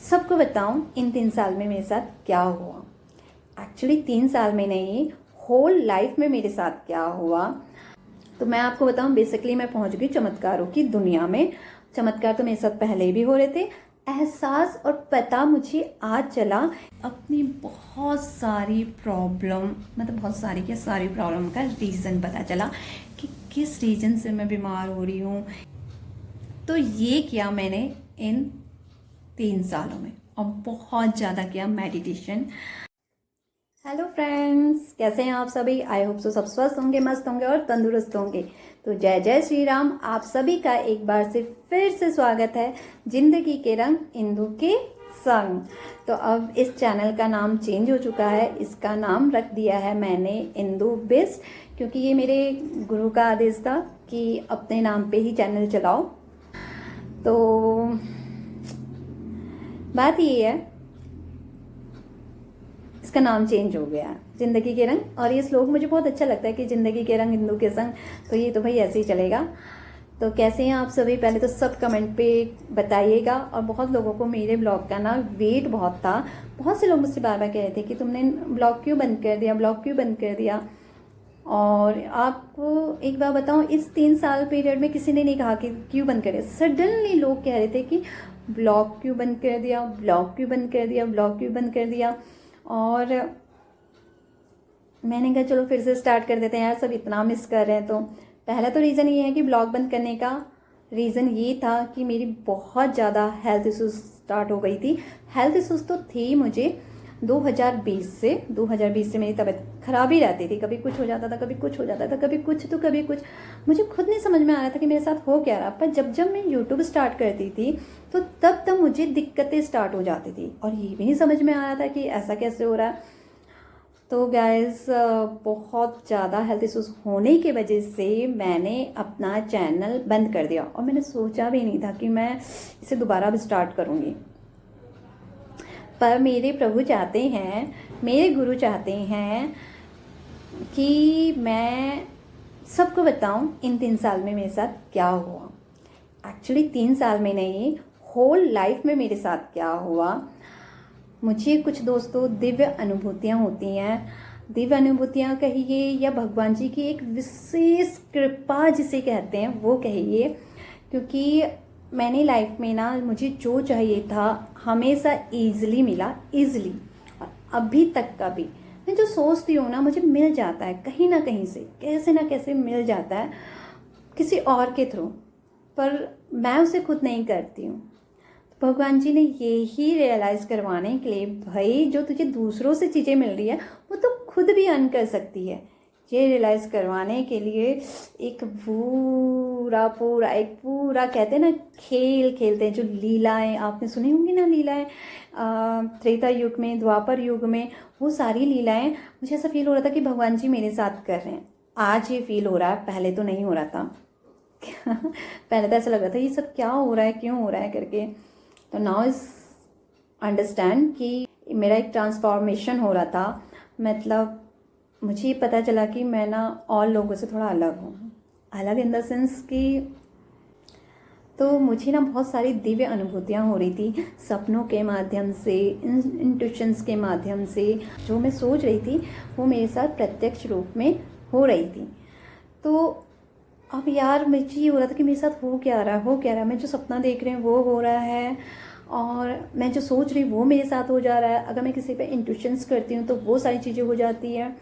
सबको बताऊं इन 3 साल में मेरे साथ क्या हुआ। एक्चुअली 3 साल में नहीं, होल लाइफ में मेरे साथ क्या हुआ तो मैं आपको बताऊं। बेसिकली मैं पहुंच गई चमत्कारों की दुनिया में। चमत्कार तो मेरे साथ पहले भी हो रहे थे। एहसास और पता मुझे आज चला अपनी बहुत सारी प्रॉब्लम, मतलब बहुत सारी क्या सारी प्रॉब्लम का रीज़न पता चला कि किस रीज़न से मैं बीमार हो रही हूँ। तो ये किया मैंने इन 3 सालों में, और बहुत ज़्यादा किया मेडिटेशन। हेलो फ्रेंड्स, कैसे हैं आप सभी? आई होप सो सब स्वस्थ होंगे, मस्त होंगे और तंदुरुस्त होंगे। तो जय जय श्री राम। आप सभी का एक बार से फिर से स्वागत है जिंदगी के रंग इंदु के संग। तो अब इस चैनल का नाम चेंज हो चुका है। इसका नाम रख दिया है मैंने इंदु बिस्ट, क्योंकि ये मेरे गुरु का आदेश था कि अपने नाम पे ही चैनल चलाओ। तो बात ये है, इसका नाम चेंज हो गया जिंदगी के रंग। और ये श्लोक मुझे बहुत अच्छा लगता है कि जिंदगी के रंग इंदु के संग, तो ये तो भाई ऐसे ही चलेगा। तो कैसे हैं आप सभी? पहले तो सब कमेंट पे बताइएगा। और बहुत लोगों को मेरे ब्लॉग का ना वेट बहुत था। बहुत से लोग मुझसे बार बार कह रहे थे कि तुमने ब्लॉग क्यों बंद कर दिया, ब्लॉग क्यों बंद कर दिया। और आपको एक बार बताऊं, इस 3 साल पीरियड में किसी ने नहीं कहा कि क्यों बंद कर दिया। सडनली लोग कह रहे थे कि ब्लॉग क्यों बंद कर दिया, ब्लॉग क्यों बंद कर दिया, ब्लॉग क्यों बंद कर दिया। और मैंने कहा चलो फिर से स्टार्ट कर देते हैं यार, सब इतना मिस कर रहे हैं। तो पहला तो रीज़न ये है कि ब्लॉग बंद करने का रीज़न ये था कि मेरी बहुत ज़्यादा हेल्थ इश्यूज स्टार्ट हो गई थी। हेल्थ इश्यूज तो थी मुझे 2020 से मेरी तबीयत खराब ही रहती थी। कभी कुछ हो जाता था, कभी कुछ हो जाता था, कभी कुछ तो कभी कुछ। मुझे खुद नहीं समझ में आ रहा था कि मेरे साथ हो क्या रहा। पर जब जब मैं यूट्यूब स्टार्ट करती थी तो तब मुझे दिक्कतें स्टार्ट हो जाती थी, और ये भी नहीं समझ में आ रहा था कि ऐसा कैसे हो रहा है। तो गाइस, बहुत ज़्यादा हेल्थ इश्यूज होने की वजह से मैंने अपना चैनल बंद कर दिया, और मैंने सोचा भी नहीं था कि मैं इसे दोबारा भी स्टार्ट करूँगी। पर मेरे प्रभु चाहते हैं, मेरे गुरु चाहते हैं कि मैं सबको बताऊं इन 3 साल में मेरे साथ क्या हुआ। एक्चुअली 3 साल में नहीं, होल लाइफ में मेरे साथ क्या हुआ। मुझे कुछ दोस्तों दिव्य अनुभूतियाँ होती हैं। दिव्य अनुभूतियाँ कहिए या भगवान जी की एक विशेष कृपा जिसे कहते हैं वो कहिए। क्योंकि मैंने लाइफ में ना, मुझे जो चाहिए था हमेशा ईजिली मिला, ईजिली। और अभी तक का भी मैं जो सोचती हूँ ना, मुझे मिल जाता है कहीं ना कहीं से, कैसे ना कैसे मिल जाता है किसी और के थ्रू। पर मैं उसे खुद नहीं करती हूँ। भगवान जी ने यही रियलाइज़ करवाने के लिए, भाई जो तुझे दूसरों से चीज़ें मिल रही है वो तो खुद भी अर्न कर सकती है, ये रियलाइज़ करवाने के लिए एक पूरा कहते हैं ना, खेल खेलते हैं। जो लीलाएं आपने सुनी होंगी ना, लीलाएं त्रेता युग में, द्वापर युग में, वो सारी लीलाएं मुझे ऐसा फील हो रहा था कि भगवान जी मेरे साथ कर रहे हैं। आज ये फील हो रहा है, पहले तो नहीं हो रहा था। पहले तो ऐसा लग रहा था ये सब क्या हो रहा है, क्यों हो रहा है करके। तो नाउ इज अंडरस्टैंड कि मेरा एक ट्रांसफॉर्मेशन हो रहा था। मतलब मुझे ये पता चला कि मैं ना और लोगों से थोड़ा अलग हूँ, अलग इन द सेंस कि, तो मुझे ना बहुत सारी दिव्य अनुभूतियाँ हो रही थी सपनों के माध्यम से, इंट्यूशंस के माध्यम से। जो मैं सोच रही थी वो मेरे साथ प्रत्यक्ष रूप में हो रही थी। तो अब यार मुझे ये हो रहा था कि मेरे साथ हो क्या रहा है। मैं जो सपना देख रही हूँ वो हो रहा है, और मैं जो सोच रही हूँ वो मेरे साथ हो जा रहा है। अगर मैं किसी पे इंट्यूशंस करती हूँ तो वो सारी चीज़ें हो जाती हैं।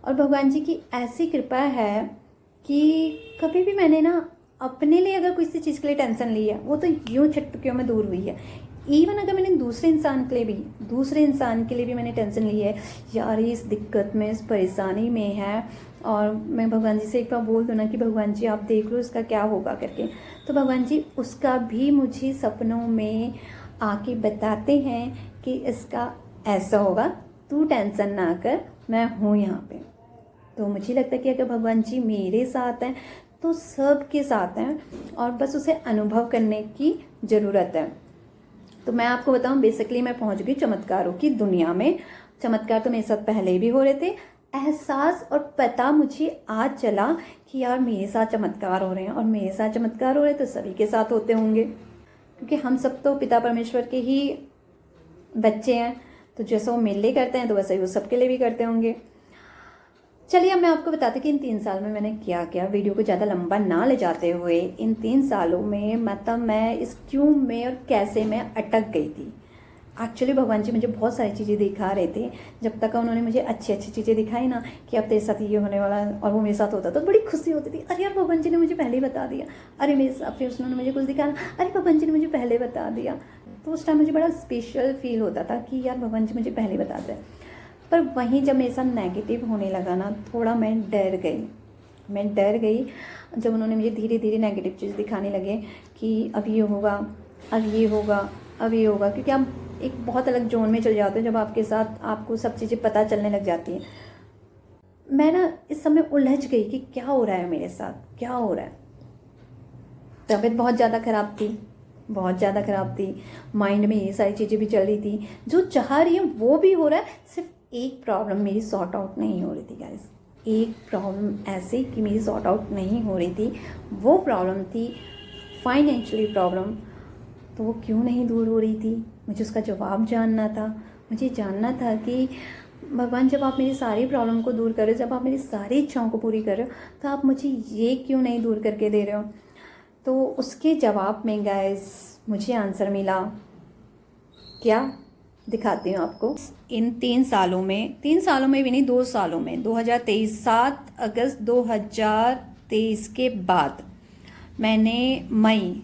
और भगवान जी की ऐसी कृपा है कि कभी भी मैंने ना अपने लिए अगर किसी चीज़ के लिए टेंशन ली है, वो तो यूँ चुटकियों में दूर हुई है। इवन अगर मैंने दूसरे इंसान के लिए भी मैंने टेंशन ली है, यार ये इस दिक्कत में, इस परेशानी में है, और मैं भगवान जी से एक बार बोल दूँ ना कि भगवान जी आप देख लो इसका क्या होगा करके, तो भगवान जी उसका भी मुझे सपनों में आके बताते हैं कि इसका ऐसा होगा, तू टेंशन ना कर, मैं हूँ यहाँ पे। तो मुझे लगता है कि अगर भगवान जी मेरे साथ हैं तो सब के साथ हैं, और बस उसे अनुभव करने की ज़रूरत है। तो मैं आपको बताऊं, बेसिकली मैं पहुंच गई चमत्कारों की दुनिया में। चमत्कार तो मेरे साथ पहले भी हो रहे थे। एहसास और पता मुझे आज चला कि यार मेरे साथ चमत्कार हो रहे हैं, और मेरे साथ चमत्कार हो रहे हैं तो सभी के साथ होते होंगे, क्योंकि हम सब तो पिता परमेश्वर के ही बच्चे हैं तो जैसा वो मेरे लिए करते हैं तो वैसा ही वो सबके लिए भी करते होंगे। चलिए अब मैं आपको बताती कि इन 3 साल में मैंने क्या किया। वीडियो को ज़्यादा लंबा ना ले जाते हुए, इन 3 सालों में मतलब मैं इस क्यों में और कैसे मैं अटक गई थी। एक्चुअली भगवान जी मुझे बहुत सारी चीज़ें दिखा रहे थे। जब तक उन्होंने मुझे अच्छी अच्छी चीज़ें दिखाई ना कि अब तेरे साथ ये होने वाला है और वो मेरे साथ होता तो बड़ी खुशी होती थी। अरे यार भगवान जी ने मुझे पहले ही बता दिया। अरे मेरे साथ फिर उन्होंने मुझे कुछ दिखाया, अरे भगवान जी ने मुझे पहले बता दिया। तो उस टाइम मुझे बड़ा स्पेशल फील होता था कि यार भगवान जी मुझे पहले बता दें। पर वहीं जब मेरे साथ नेगेटिव होने लगा ना, थोड़ा मैं डर गई जब उन्होंने मुझे धीरे धीरे नेगेटिव चीज़ दिखाने लगे कि अब ये होगा, अब ये होगा, अब ये होगा। क्योंकि आप एक बहुत अलग जोन में चले जाते हैं जब आपके साथ आपको सब चीज़ें पता चलने लग जाती हैं। मैं ना इस समय उलझ गई कि क्या हो रहा है मेरे साथ, क्या हो रहा है। तबीयत बहुत ज़्यादा ख़राब थी, माइंड में ये सारी चीज़ें भी चल रही थी। जो चाह रही है वो भी हो रहा है, सिर्फ एक प्रॉब्लम मेरी सॉर्ट आउट नहीं हो रही थी गाइस। एक प्रॉब्लम ऐसे कि मेरी सॉर्ट आउट नहीं हो रही थी, वो प्रॉब्लम थी फाइनेंशियली प्रॉब्लम। तो वो क्यों नहीं दूर हो रही थी, मुझे उसका जवाब जानना था। मुझे जानना था कि भगवान जब आप मेरी सारी प्रॉब्लम को दूर कर रहे हो, जब आप मेरी सारी इच्छाओं को पूरी कर रहे हो, तो आप मुझे ये क्यों नहीं दूर करके दे रहे हो। तो उसके जवाब में गाइस मुझे आंसर मिला। क्या दिखाती हूँ आपको। इन 3 सालों में भी नहीं, 2 सालों में, 2023 7 अगस्त 2023 के बाद मैंने मई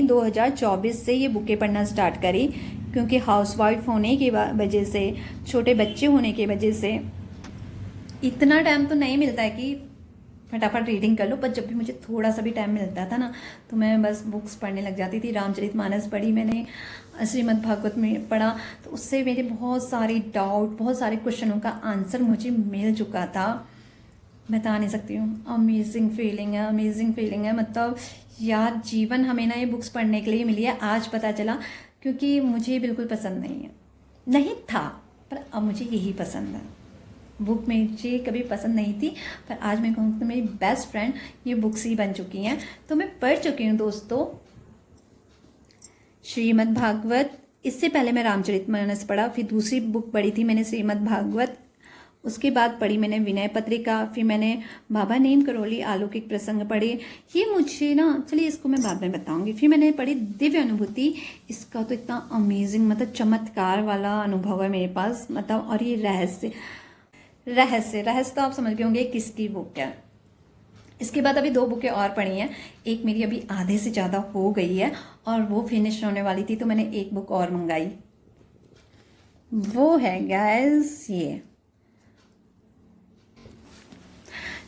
2024 से ये बुकें पढ़ना स्टार्ट करी। क्योंकि हाउसवाइफ होने की वजह से, छोटे बच्चे होने की वजह से इतना टाइम तो नहीं मिलता है कि फटाफट रीडिंग कर लो। पर जब भी मुझे थोड़ा सा भी टाइम मिलता था ना, तो मैं बस बुक्स पढ़ने लग जाती थी। रामचरितमानस पढ़ी मैंने, श्रीमद् भागवत में पढ़ा, तो उससे मेरे बहुत सारे डाउट, बहुत सारे क्वेश्चनों का आंसर मुझे मिल चुका था। बता नहीं सकती हूँ, अमेजिंग फीलिंग है। मतलब यार जीवन हमें ना ये बुक्स पढ़ने के लिए मिली है, आज पता चला। क्योंकि मुझे बिल्कुल पसंद नहीं था, पर अब मुझे यही पसंद है। बुक मुझे कभी पसंद नहीं थी, पर आज मैं कहूँ तो मेरी बेस्ट फ्रेंड ये बुक्स ही बन चुकी हैं। तो मैं पढ़ चुकी हूँ दोस्तों श्रीमद् भागवत। इससे पहले मैं रामचरितमानस पढ़ा, फिर दूसरी बुक पढ़ी थी मैंने श्रीमद् भागवत। उसके बाद पढ़ी मैंने विनय पत्रिका, फिर मैंने बाबा नीम करोली अलौकिक प्रसंग पढ़े। ये मुझे ना, चलिए इसको मैं बाद में बताऊंगी। फिर मैंने पढ़ी दिव्य अनुभूति। इसका तो इतना अमेजिंग, मतलब चमत्कार वाला अनुभव है मेरे पास, मतलब। और ये रहस्य तो आप समझ गए होंगे किसकी बुक है। इसके बाद अभी 2 बुकें और पढ़ी हैं। एक मेरी अभी आधे से ज़्यादा हो गई है और वो फिनिश होने वाली थी, तो मैंने एक बुक और मंगाई। वो है गाइस ये।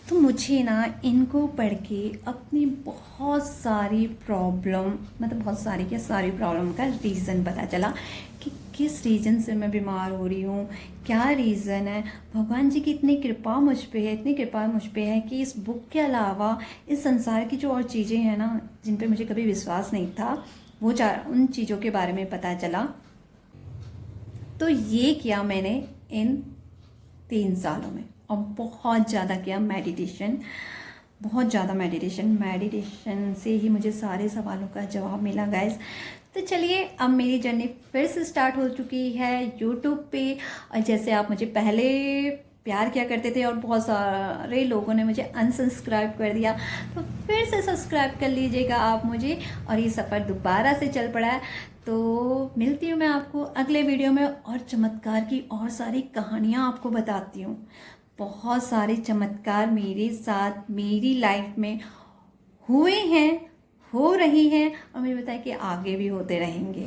तो मुझे ना इनको पढ़ के अपनी बहुत सारी प्रॉब्लम, मतलब बहुत सारी क्या, सारी प्रॉब्लम का रीज़न पता चला कि किस रीज़न से मैं बीमार हो रही हूँ, क्या रीज़न है। भगवान जी की इतनी कृपा मुझ पे है कि इस बुक के अलावा इस संसार की जो और चीज़ें हैं ना, जिन पे मुझे कभी विश्वास नहीं था, वो उन चीज़ों के बारे में पता चला। तो ये किया मैंने इन 3 सालों में, और बहुत ज़्यादा किया मेडिटेशन, मेडिटेशन से ही मुझे सारे सवालों का जवाब मिला गाइस। तो चलिए अब मेरी जर्नी फिर से स्टार्ट हो चुकी है यूट्यूब पे। और जैसे आप मुझे पहले प्यार किया करते थे और बहुत सारे लोगों ने मुझे अनसब्सक्राइब कर दिया, तो फिर से सब्सक्राइब कर लीजिएगा आप मुझे। और ये सफ़र दोबारा से चल पड़ा है। तो मिलती हूँ मैं आपको अगले वीडियो में, और चमत्कार की और सारी कहानियाँ आपको बताती हूँ। बहुत सारे चमत्कार मेरे साथ, मेरी लाइफ में हुए हैं, हो रही हैं, और मुझे बताया कि आगे भी होते रहेंगे।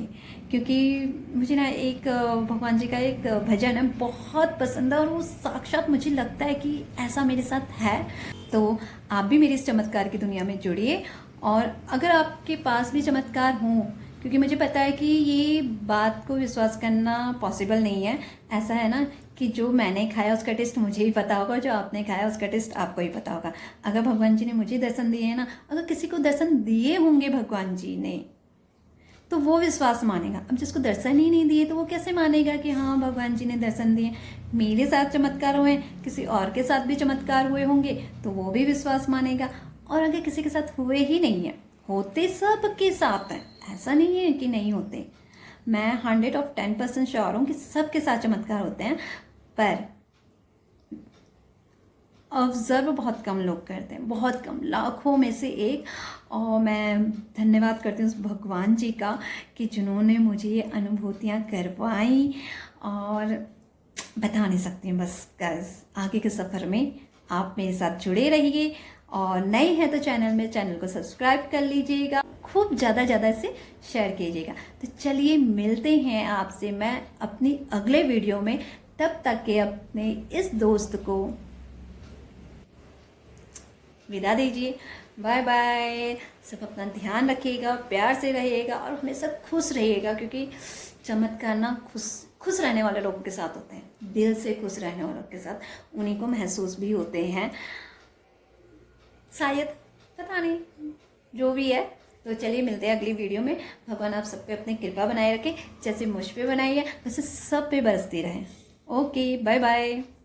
क्योंकि मुझे ना एक भगवान जी का एक भजन है, बहुत पसंद है, और वो साक्षात मुझे लगता है कि ऐसा मेरे साथ है। तो आप भी मेरी इस चमत्कार की दुनिया में जुड़िए। और अगर आपके पास भी चमत्कार हों, क्योंकि मुझे पता है कि ये बात को विश्वास करना पॉसिबल नहीं है। ऐसा है ना कि जो मैंने खाया उसका टेस्ट मुझे ही पता होगा, जो आपने खाया उसका टेस्ट आपको ही पता होगा। अगर भगवान जी ने मुझे दर्शन दिए हैं ना, अगर किसी को दर्शन दिए होंगे भगवान जी ने, तो वो विश्वास मानेगा। अब जिसको दर्शन ही नहीं दिए तो वो कैसे मानेगा कि हाँ भगवान जी ने दर्शन दिए। मेरे साथ चमत्कार हुए, किसी और के साथ भी चमत्कार हुए होंगे, तो वो भी विश्वास मानेगा। और अगर किसी के साथ हुए ही नहीं है, होते सबके साथ हैं, ऐसा नहीं है कि नहीं होते। मैं 100% श्योर हूँ कि सबके साथ चमत्कार होते हैं, पर ऑब्ज़र्व बहुत कम लोग करते हैं, बहुत कम, लाखों में से एक। और मैं धन्यवाद करती हूँ उस भगवान जी का कि जिन्होंने मुझे ये अनुभूतियाँ करवाई, और बता नहीं सकती हूँ। बस गाइस, आगे के सफ़र में आप मेरे साथ जुड़े रहिए, और नए हैं तो चैनल को सब्सक्राइब कर लीजिएगा, खूब ज़्यादा इसे शेयर कीजिएगा। तो चलिए मिलते हैं आपसे मैं अपनी अगले वीडियो में। तब तक के अपने इस दोस्त को विदा दीजिए। Bye bye. सब अपना ध्यान रखिएगा, प्यार से रहिएगा और हमेशा खुश रहिएगा, क्योंकि चमत्कार ना खुश रहने वाले लोगों के साथ होते हैं, दिल से खुश रहने वालों के साथ, उन्हीं को महसूस भी होते हैं शायद, पता नहीं, जो भी है। तो चलिए मिलते हैं अगली वीडियो में। भगवान आप सब पे अपनी कृपा बनाए रखें, जैसे मुझ पे बनाई है वैसे सब पे बरसती रहे। Okay, bye bye.